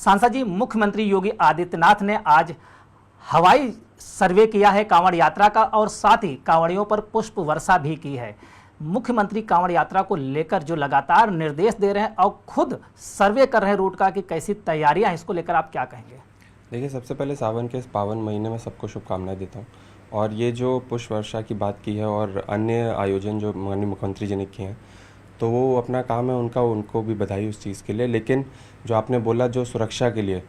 सांसद जी, मुख्यमंत्री योगी आदित्यनाथ ने आज हवाई सर्वे किया है कांवड़ यात्रा का और साथ ही कांवड़ियों पर पुष्प वर्षा भी की है। मुख्यमंत्री कांवड़ यात्रा को लेकर जो लगातार निर्देश दे रहे हैं और खुद सर्वे कर रहे हैं रूट का कि कैसी तैयारियां हैं, इसको लेकर आप क्या कहेंगे? देखिए, सबसे पहले सावन के इस पावन महीने में सबको शुभकामनाएं देता हूँ। और ये जो पुष्प वर्षा की बात की है और अन्य आयोजन जो माननीय मुख्यमंत्री जी ने किए हैं, तो वो अपना काम है उनका, उनको भी बधाई उस चीज़ के लिए। लेकिन जो आपने बोला, जो सुरक्षा के लिए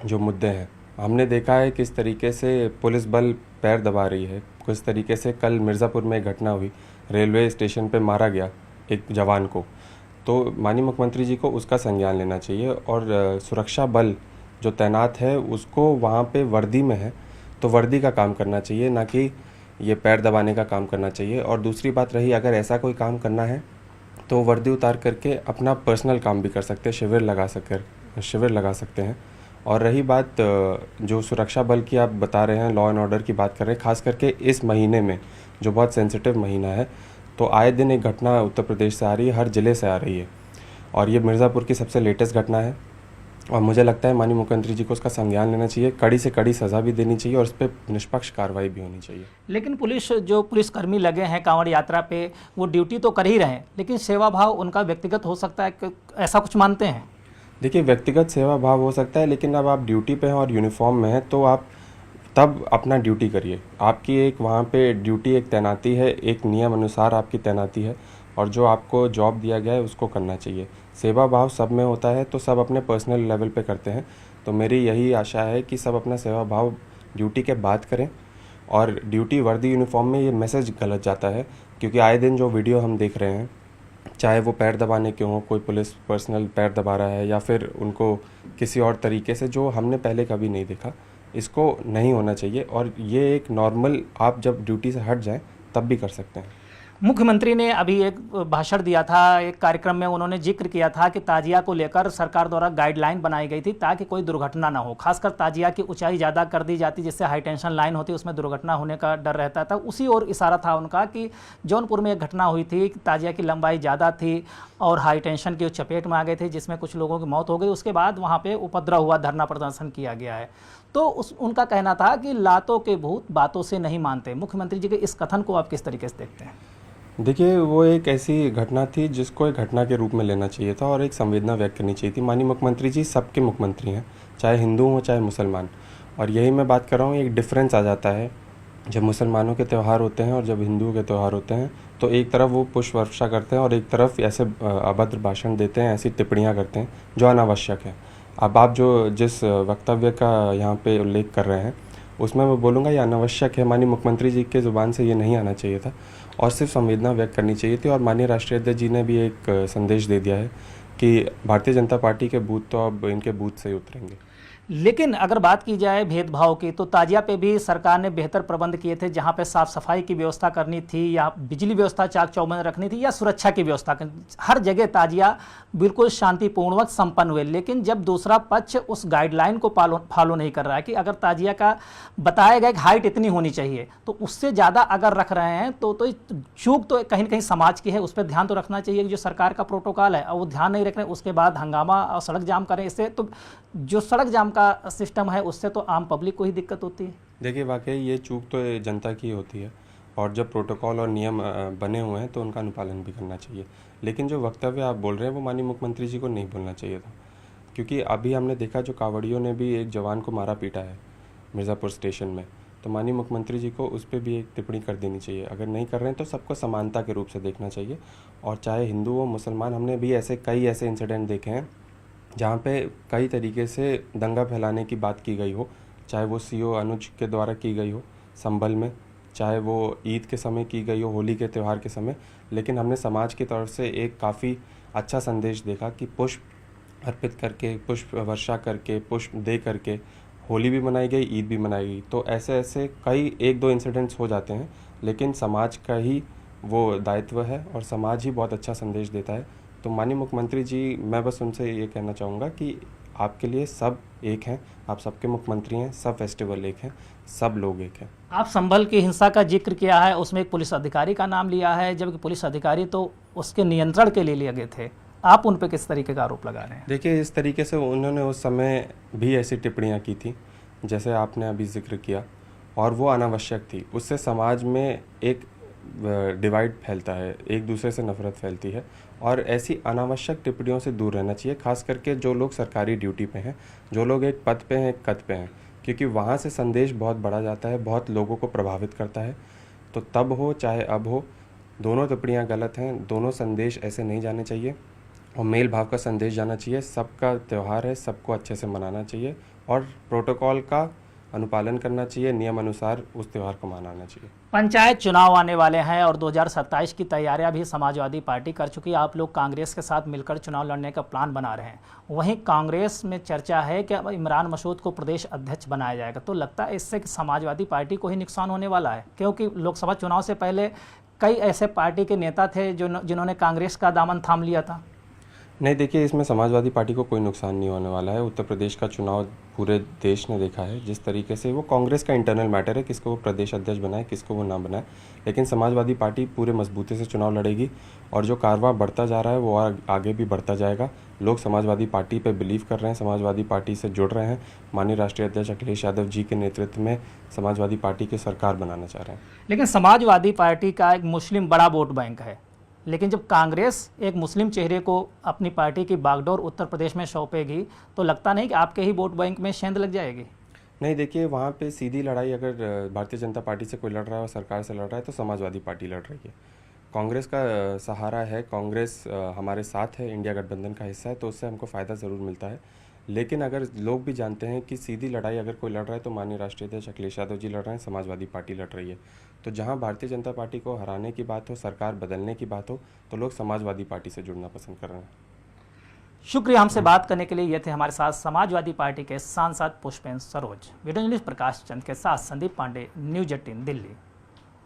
जो मुद्दे हैं, हमने देखा है किस तरीके से पुलिस बल पैर दबा रही है। किस तरीके से कल मिर्ज़ापुर में एक घटना हुई, रेलवे स्टेशन पे मारा गया एक जवान को। तो माननीय मुख्यमंत्री जी को उसका संज्ञान लेना चाहिए और सुरक्षा बल जो तैनात है उसको वहाँ पे वर्दी में है तो वर्दी का काम करना चाहिए, ना कि ये पैर दबाने का काम करना चाहिए। और दूसरी बात रही, अगर ऐसा कोई काम करना है तो वर्दी उतार करके अपना पर्सनल काम भी कर सकते हैं, शिविर लगा सकते हैं। और रही बात जो सुरक्षा बल की आप बता रहे हैं, लॉ एंड ऑर्डर की बात कर रहे हैं, खास करके इस महीने में जो बहुत सेंसिटिव महीना है, तो आए दिन एक घटना उत्तर प्रदेश से आ रही है, हर ज़िले से आ रही है। और ये मिर्ज़ापुर की सबसे लेटेस्ट घटना है और मुझे लगता है माननीय मुख्यमंत्री जी को उसका संज्ञान लेना चाहिए, कड़ी से कड़ी सज़ा भी देनी चाहिए और उस पर निष्पक्ष कार्रवाई भी होनी चाहिए। लेकिन पुलिसकर्मी लगे हैं कांवड़ यात्रा पे, वो ड्यूटी तो कर ही रहे हैं, लेकिन सेवा भाव उनका व्यक्तिगत हो सकता है, ऐसा कुछ मानते हैं? देखिए, व्यक्तिगत सेवा भाव हो सकता है, लेकिन अब आप ड्यूटी पे हैं और यूनिफॉर्म में हैं तो आप तब अपना ड्यूटी करिए। आपकी एक वहाँ पे ड्यूटी, एक तैनाती है, एक नियम अनुसार आपकी तैनाती है और जो आपको जॉब दिया गया है उसको करना चाहिए। सेवा भाव सब में होता है तो सब अपने पर्सनल लेवल पे करते हैं। तो मेरी यही आशा है कि सब अपना सेवा भाव ड्यूटी के बाद करें। और ड्यूटी वर्दी यूनिफॉर्म में ये मैसेज गलत जाता है, क्योंकि आए दिन जो वीडियो हम देख रहे हैं, चाहे वो पैर दबाने के हों, कोई पुलिस पर्सनल पैर दबा रहा है या फिर उनको किसी और तरीके से, जो हमने पहले कभी नहीं देखा, इसको नहीं होना चाहिए। और ये एक नॉर्मल, आप जब ड्यूटी से हट जाएं तब भी कर सकते हैं। मुख्यमंत्री ने अभी एक भाषण दिया था, एक कार्यक्रम में उन्होंने जिक्र किया था कि ताजिया को लेकर सरकार द्वारा गाइडलाइन बनाई गई थी ताकि कोई दुर्घटना ना हो। खासकर ताजिया की ऊंचाई ज़्यादा कर दी जाती, जिससे हाई टेंशन लाइन होती, उसमें दुर्घटना होने का डर रहता था। उसी ओर इशारा था उनका कि जौनपुर में एक घटना हुई थी, ताजिया की लंबाई ज़्यादा थी और हाई टेंशन की चपेट में आ गए थे, जिसमें कुछ लोगों की मौत हो गई। उसके बाद वहाँ पर उपद्रव हुआ, धरना प्रदर्शन किया गया है। तो उनका कहना था कि लातों के भूत बातों से नहीं मानते। मुख्यमंत्री जी के इस कथन को आप किस तरीके से देखते हैं? देखिए, वो एक ऐसी घटना थी जिसको एक घटना के रूप में लेना चाहिए था और एक संवेदना व्यक्त करनी चाहिए थी। माननीय मुख्यमंत्री जी सबके मुख्यमंत्री हैं, चाहे हिंदू हो चाहे मुसलमान। और यही मैं बात कर रहा हूँ, एक डिफरेंस आ जाता है जब मुसलमानों के त्यौहार होते हैं और जब हिंदुओं के त्यौहार होते हैं। तो एक तरफ वो पुष्प वर्षा करते हैं और एक तरफ ऐसे अभद्र भाषण देते हैं, ऐसी टिप्पणियाँ करते हैं जो अनावश्यक है। अब आप जो जिस वक्तव्य का यहाँ पे उल्लेख कर रहे हैं, उसमें मैं बोलूँगा ये अनावश्यक है। माननीय मुख्यमंत्री जी के ज़ुबान से ये नहीं आना चाहिए था और सिर्फ संवेदना व्यक्त करनी चाहिए थी। और माननीय राष्ट्रीय अध्यक्ष जी ने भी एक संदेश दे दिया है कि भारतीय जनता पार्टी के बूथ तो अब इनके बूथ से ही उतरेंगे। लेकिन अगर बात की जाए भेदभाव की, तो ताजिया पे भी सरकार ने बेहतर प्रबंध किए थे, जहां पे साफ सफाई की व्यवस्था करनी थी या बिजली व्यवस्था चाक चौबंद रखनी थी या सुरक्षा की व्यवस्था करनी, हर जगह ताजिया बिल्कुल शांतिपूर्वक संपन्न हुए। लेकिन जब दूसरा पक्ष उस गाइडलाइन को फॉलो नहीं कर रहा है कि अगर ताजिया का बताया गया कि हाइट इतनी होनी चाहिए, तो उससे ज़्यादा अगर रख रहे हैं तो चूक तो कहीं ना कहीं समाज की है। उस पर ध्यान तो रखना चाहिए कि जो सरकार का प्रोटोकॉल है और वो ध्यान नहीं रख रहे हैं, उसके बाद हंगामा और सड़क जाम करें। इससे तो जो सड़क जाम का सिस्टम है उससे तो आम पब्लिक को ही दिक्कत होती है। देखिए, वाकई ये चूक तो जनता की होती है और जब प्रोटोकॉल और नियम बने हुए हैं तो उनका अनुपालन भी करना चाहिए। लेकिन जो वक्तव्य आप बोल रहे हैं वो माननीय मुख्यमंत्री जी को नहीं बोलना चाहिए था, क्योंकि अभी हमने देखा जो कांवड़ियों ने भी एक जवान को मारा पीटा है मिर्ज़ापुर स्टेशन में, तो माननीय मुख्यमंत्री जी को उस पर भी एक टिप्पणी कर देनी चाहिए। अगर नहीं कर रहे हैं तो सबको समानता के रूप से देखना चाहिए। और चाहे हिंदू हो मुसलमान, हमने भी कई ऐसे इंसिडेंट देखे हैं जहाँ पे कई तरीके से दंगा फैलाने की बात की गई हो, चाहे वो सीओ अनुज के द्वारा की गई हो संभल में, चाहे वो ईद के समय की गई हो, होली के त्यौहार के समय। लेकिन हमने समाज की तरफ से एक काफ़ी अच्छा संदेश देखा कि पुष्प अर्पित करके, पुष्प वर्षा करके, पुष्प दे करके होली भी मनाई गई, ईद भी मनाई गई। तो ऐसे कई 1-2 इंसिडेंट्स हो जाते हैं, लेकिन समाज का ही वो दायित्व है और समाज ही बहुत अच्छा संदेश देता है। तो माननीय मुख्यमंत्री जी, मैं बस उनसे ये कहना चाहूँगा कि आपके लिए सब एक हैं, आप सबके मुख्यमंत्री हैं, सब फेस्टिवल एक हैं, सब लोग एक हैं। आप संभल की हिंसा का जिक्र किया है, उसमें एक पुलिस अधिकारी का नाम लिया है, जबकि पुलिस अधिकारी तो उसके नियंत्रण के लिए लिए गए थे। आप उन पे किस तरीके का आरोप लगा रहे हैं? देखिए, इस तरीके से उन्होंने उस समय भी ऐसी टिप्पणियां की थी जैसे आपने अभी जिक्र किया, और वो अनावश्यक थी। उससे समाज में एक डिवाइड फैलता है, एक दूसरे से नफरत फैलती है, और ऐसी अनावश्यक टिप्पणियों से दूर रहना चाहिए, खास करके जो लोग सरकारी ड्यूटी पे हैं, जो लोग एक पद पे हैं, एक कद पे हैं, क्योंकि वहाँ से संदेश बहुत बड़ा जाता है, बहुत लोगों को प्रभावित करता है। तो तब हो चाहे अब हो, दोनों टिप्पणियाँ गलत हैं, दोनों संदेश ऐसे नहीं जाने चाहिए, और मेल भाव का संदेश जाना चाहिए। सबका त्यौहार है, सबको अच्छे से मनाना चाहिए, और प्रोटोकॉल का अनुपालन करना चाहिए, नियम अनुसार उस त्यौहार को मनाना चाहिए। पंचायत चुनाव आने वाले हैं और 2027 की तैयारियां भी समाजवादी पार्टी कर चुकी है। आप लोग कांग्रेस के साथ मिलकर चुनाव लड़ने का प्लान बना रहे हैं। वहीं कांग्रेस में चर्चा है कि अब इमरान मसूद को प्रदेश अध्यक्ष बनाया जाएगा। तो लगता है इससे कि समाजवादी पार्टी को ही नुकसान होने वाला है, क्योंकि लोकसभा चुनाव से पहले कई ऐसे पार्टी के नेता थे जिन्होंने कांग्रेस का दामन थाम लिया था। नहीं, देखिए, इसमें समाजवादी पार्टी को कोई नुकसान नहीं होने वाला है। उत्तर प्रदेश का चुनाव पूरे देश ने देखा है, जिस तरीके से वो कांग्रेस का इंटरनल मैटर है, किसको वो प्रदेश अध्यक्ष बनाए, किसको वो ना बनाए, लेकिन समाजवादी पार्टी पूरे मजबूती से चुनाव लड़ेगी, और जो कारवां बढ़ता जा रहा है वो आगे भी बढ़ता जाएगा। लोग समाजवादी पार्टी पे बिलीव कर रहे हैं, समाजवादी पार्टी से जुड़ रहे हैं। माननीय राष्ट्रीय अध्यक्ष अखिलेश यादव जी के नेतृत्व में समाजवादी पार्टी की सरकार बनाना चाह रहे हैं। लेकिन समाजवादी पार्टी का एक मुस्लिम बड़ा वोट बैंक है, लेकिन जब कांग्रेस एक मुस्लिम चेहरे को अपनी पार्टी की बागडोर उत्तर प्रदेश में सौंपेगी तो लगता नहीं कि आपके ही वोट बैंक में सेंध लग जाएगी? नहीं, देखिए, वहाँ पे सीधी लड़ाई अगर भारतीय जनता पार्टी से कोई लड़ रहा है और सरकार से लड़ रहा है तो समाजवादी पार्टी लड़ रही है। कांग्रेस का सहारा है, कांग्रेस हमारे साथ है, इंडिया गठबंधन का हिस्सा है, तो उससे हमको फ़ायदा ज़रूर मिलता है। लेकिन अगर लोग भी जानते हैं कि सीधी लड़ाई अगर कोई लड़ रहा है तो माननीय राष्ट्रीय अध्यक्ष अखिलेश यादव जी लड़ रहे हैं, समाजवादी पार्टी लड़ रही है। तो जहां भारतीय जनता पार्टी को हराने की बात हो, सरकार बदलने की बात हो, तो लोग समाजवादी पार्टी से जुड़ना पसंद कर रहे हैं। शुक्रिया हमसे बात करने के लिए। ये थे हमारे साथ समाजवादी पार्टी के सांसद पुष्पेंद्र सरोज। वीडियो जर्नलिस्ट प्रकाश चंद के साथ संदीप पांडे, न्यूज 18 दिल्ली।